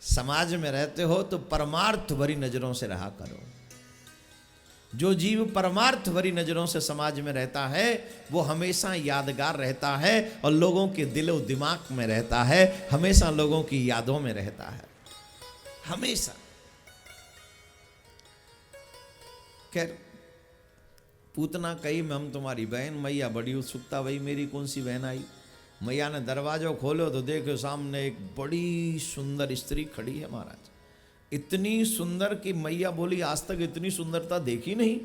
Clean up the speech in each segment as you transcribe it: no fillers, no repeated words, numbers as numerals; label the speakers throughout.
Speaker 1: समाज में रहते हो तो परमार्थ भरी नजरों से रहा करो। जो जीव परमार्थ भरी नजरों से समाज में रहता है वो हमेशा यादगार रहता है और लोगों के दिलो दिमाग में रहता है, हमेशा लोगों की यादों में रहता है, हमेशा। खैर पूतना कही हम तुम्हारी बहन, मैया बड़ी उत्सुकता, भाई मेरी कौन सी बहन आई। मैया ने दरवाजा खोलो तो देखो सामने एक बड़ी सुंदर स्त्री खड़ी है महाराज। इतनी सुंदर कि मैया बोली आज तक इतनी सुंदरता देखी नहीं,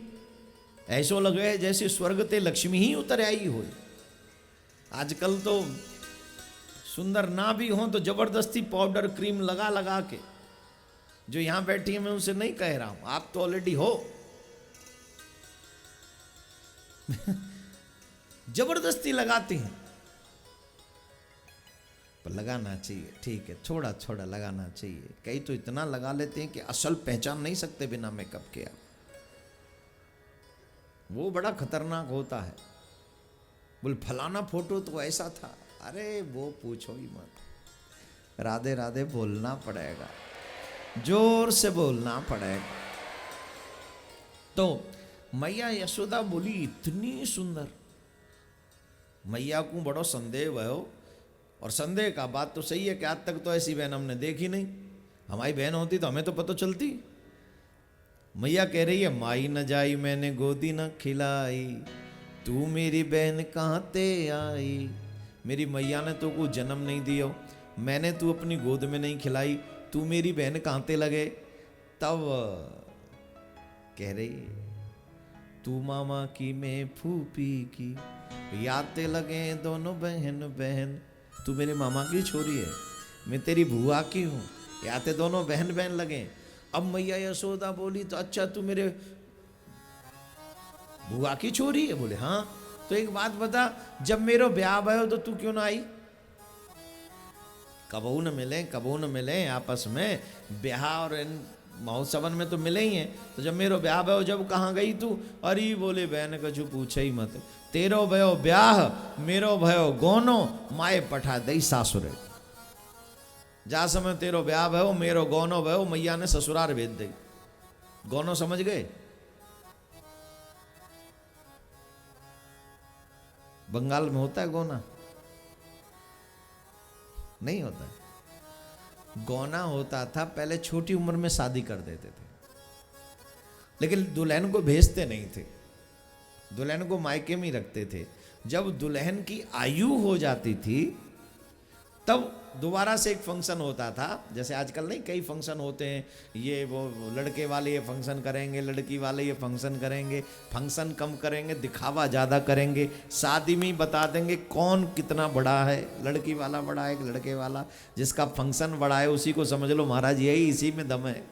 Speaker 1: ऐसो लगे जैसे स्वर्ग ते लक्ष्मी ही उतर आई हो। आजकल तो सुंदर ना भी हो तो जबरदस्ती पाउडर क्रीम लगा लगा के, जो यहां बैठी है मैं उनसे नहीं कह रहा हूं, आप तो ऑलरेडी हो जबरदस्ती लगाते हैं, पर लगाना चाहिए, ठीक है, थोड़ा थोड़ा लगाना चाहिए। कई तो इतना लगा लेते हैं कि असल पहचान नहीं सकते बिना मेकअप के। वो बड़ा खतरनाक होता है। बोल फलाना फोटो तो ऐसा था, अरे वो पूछो ही मत। राधे राधे बोलना पड़ेगा, जोर से बोलना पड़ेगा। तो मैया यशोदा बोली इतनी सुंदर। मैया को बड़ो संदेह भयो, और संदेह का बात तो सही है कि आज तक तो ऐसी बहन हमने देखी नहीं। हमारी बहन होती तो हमें तो पता चलती। मैया कह रही है माई न जाई मैंने गोदी न खिलाई, तू मेरी बहन कहाँ ते आई। मेरी मैया ने तो को जन्म नहीं दियो, मैंने तू अपनी गोद में नहीं खिलाई, तू मेरी बहन कहाँ ते लगे। तब कह रही तू मामा की मैं फूफी की, याते लगे दोनों बहन बहन। तू मेरे मामा की छोरी है, मैं तेरी बुआ की हूँ, याते दोनों बहन बहन लगे। अब मैया यशोदा बोली तो अच्छा तू मेरे बुआ की छोरी है। बोले हाँ। तो एक बात बता, जब मेरा ब्याह भयो तो तू क्यों ना आई। कबहू न मिले, कबहू न मिले आपस में, ब्याह और महोत्सवन में तो मिले ही हैं। तो जब मेरो ब्याह भयो जब कहाँ गई तू। अरे बोले बहन कछु पूछे ही मत, तेरो भयो ब्याह मेरो भयो गोनो, माए पठा दई सासुरे। जा समय तेरो ब्याह भयो मेरो गोनो भयो, मैया ने ससुराल भेज दई। गोनो समझ गए? बंगाल में होता है गोना? नहीं होता है। गौना होता था पहले, छोटी उम्र में शादी कर देते थे, लेकिन दुल्हन को भेजते नहीं थे, दुल्हन को मायके में ही रखते थे। जब दुल्हन की आयु हो जाती थी तब दोबारा से एक फंक्शन होता था। जैसे आजकल नहीं कई फंक्शन होते हैं, ये वो लड़के वाले ये फंक्शन करेंगे, लड़की वाले ये फंक्शन करेंगे। फंक्शन कम करेंगे, दिखावा ज़्यादा करेंगे। शादी में ही बता देंगे कौन कितना बड़ा है, लड़की वाला बड़ा है कि लड़के वाला। जिसका फंक्शन बड़ा है उसी को समझ लो महाराज यही इसी में दम है।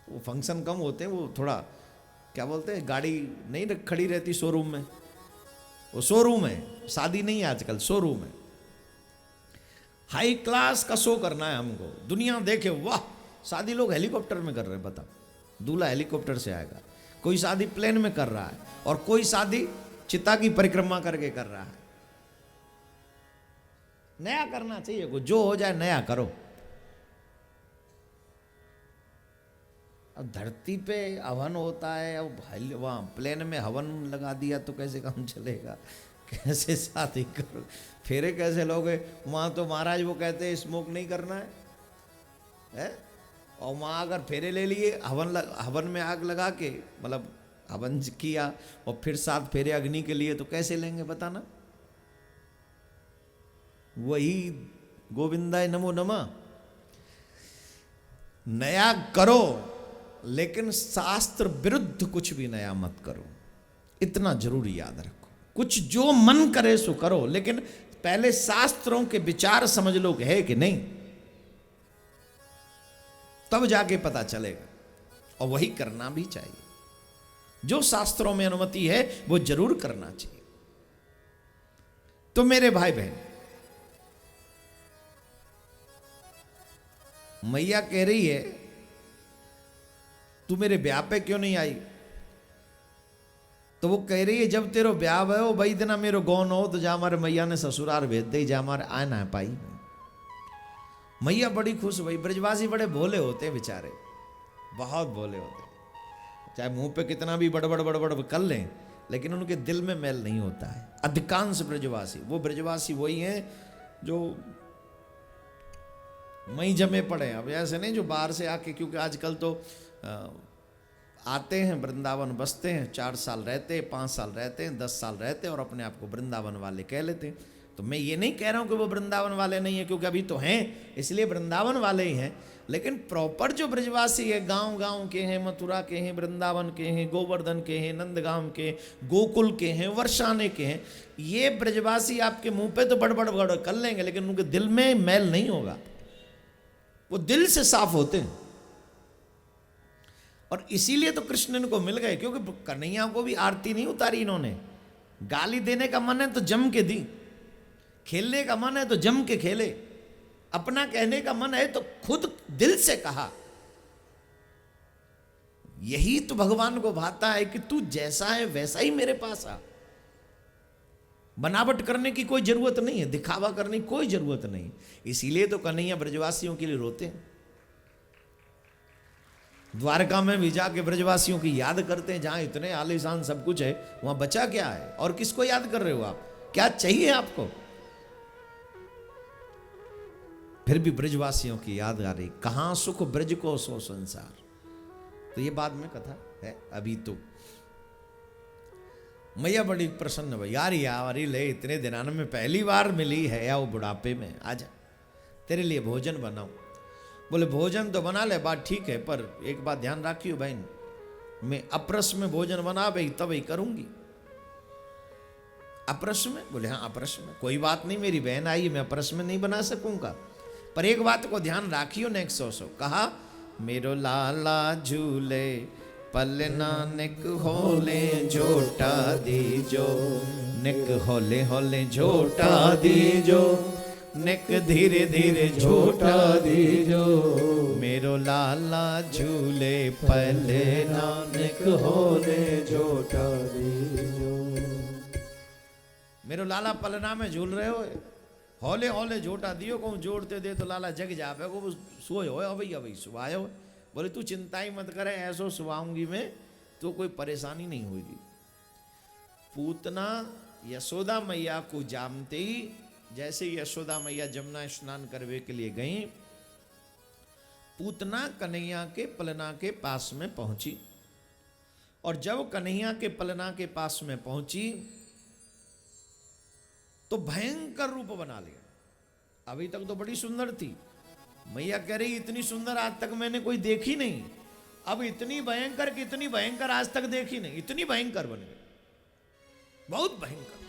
Speaker 1: वो फंक्शन कम होते हैं, वो थोड़ा क्या बोलते हैं, गाड़ी नहीं खड़ी रहती शोरूम में, वो शोरूम है, शादी नहीं है आजकल, शोरूम है। हाई क्लास का शो करना है हमको, दुनिया देखे वाह शादी लोग हेलीकॉप्टर में कर रहे हैं। बता, दूल्हा हेलीकॉप्टर से आएगा, कोई शादी प्लेन में कर रहा है, और कोई शादी चिता की परिक्रमा करके कर रहा है। नया करना चाहिए, को जो हो जाए नया करो। अब धरती पे हवन होता है, अब वहाँ प्लेन में हवन लगा दिया तो कैसे काम चलेगा, कैसे शादी करो, फेरे कैसे लोगे। वहाँ तो महाराज वो कहते हैं स्मोक नहीं करना है? और वहाँ अगर फेरे ले लिए हवन में आग लगा के, मतलब हवन किया और फिर 7 फेरे अग्नि के लिए, तो कैसे लेंगे बताना। वही गोविंदाय नमो नमः। नया करो लेकिन शास्त्र विरुद्ध कुछ भी नया मत करो, इतना जरूरी याद रखो। कुछ जो मन करे सो करो, लेकिन पहले शास्त्रों के विचार समझ लो कि है कि नहीं, तब जाके पता चलेगा। और वही करना भी चाहिए, जो शास्त्रों में अनुमति है वो जरूर करना चाहिए। तो मेरे भाई बहन, मैया कह रही है तू मेरे ब्याह पे क्यों नहीं आई। तो वो कह रही है जब तेरो ब्याह भयो भाई दिना मेरो गौन हो, तो जा हमारे मैया ने ससुराल भेज दे, जा हमारे आना है पाई। मैया बड़ी खुश हुई। ब्रजवासी बड़े भोले होते हैं बेचारे, बहुत भोले होते हैं। चाहे मुंह पे कितना भी बड़बड़ बड़बड़ कर लें, लेकिन उनके दिल में मैल नहीं होता है। अधिकांश ब्रजवासी, वो ब्रजवासी वही हैं जो मई जमे पड़े हैं। अब ऐसे नहीं जो बाहर से आके, क्योंकि आजकल तो आते हैं वृंदावन, बसते हैं, 4 साल रहते हैं, 5 साल रहते हैं, 10 साल रहते हैं और अपने आप को वृंदावन वाले कह लेते हैं। तो मैं ये नहीं कह रहा हूँ कि वो वृंदावन वाले नहीं है, क्योंकि अभी तो हैं इसलिए वृंदावन वाले ही हैं। लेकिन प्रॉपर जो ब्रजवासी है, गांव गांव के हैं, मथुरा के हैं, वृंदावन के हैं, गोवर्धन के हैं, नंदगाम के, गोकुल के हैं, वर्षाने के हैं, ये ब्रजवासी आपके मुंह पे तो बड़बड़ बड़ कर लेंगे, लेकिन उनके दिल में मैल नहीं होगा। वो दिल से साफ होते हैं। और इसीलिए तो कृष्ण इनको मिल गए, क्योंकि कन्हैया को भी आरती नहीं उतारी इन्होंने। गाली देने का मन है तो जम के दी, खेलने का मन है तो जम के खेले, अपना कहने का मन है तो खुद दिल से कहा। यही तो भगवान को भाता है कि तू जैसा है वैसा ही मेरे पास आ। बनावट करने की कोई जरूरत नहीं है, दिखावा करने की कोई जरूरत नहीं। इसीलिए तो कन्हैया ब्रजवासियों के लिए रोते हैं। द्वारका में भी जाके ब्रजवासियों की याद करते हैं, जहां इतने आलीशान सब कुछ है, वहां बचा क्या है? और किसको याद कर रहे हो आप? क्या चाहिए आपको? फिर भी ब्रजवासियों की याद आ रही। कहां सुख ब्रज को सो संसार। तो ये बाद में कथा है, अभी तो मैया बड़ी प्रसन्न हुई। यार यारी ले, इतने दिनान में पहली बार मिली है या वो बुढ़ापे में, आजा तेरे लिए भोजन बनाऊं। बोले भोजन तो बना ले, बात ठीक है, पर एक बात ध्यान रखियो बहन, मैं अपरस में भोजन बना भाई तब ही करूंगी। अपरस में? बोले हाँ अपरस में। कोई बात नहीं, मेरी बहन आई, मैं अपरस में नहीं बना सकूंगा, पर एक बात को ध्यान राखियो ने। 100 कहा, मेरो लाला झूले पलना निक होले झोटा दीजो, निक होले होले झोटा दीजो, निक धीरे धीरे झोटा दीजो, मेरो लाला झूले पलना निक होले झोटा दीजो। मेरो लाला पलना में झूल रहे हो, हौले हौले झोटा दियो, कहूँ जोड़ते दे तो लाला जग जावे, को सोए हो अभी अभी सुबह। बोले तू चिंता ही मत करे, ऐसो सुबाऊंगी मैं, तो कोई परेशानी नहीं होगी। पूतना यशोदा मैया को जानते ही, जैसे यशोदा मैया जमुना स्नान करने के लिए गई, पूतना कन्हैया के पलना के पास में पहुंची। और जब कन्हैया के पलना के पास में पहुंची तो भयंकर रूप बना लिया। अभी तक तो बड़ी सुंदर थी, मैया कह रही इतनी सुंदर आज तक मैंने कोई देखी नहीं, अब इतनी भयंकर कि इतनी भयंकर आज तक देखी नहीं, इतनी भयंकर बन गई, बहुत भयंकर।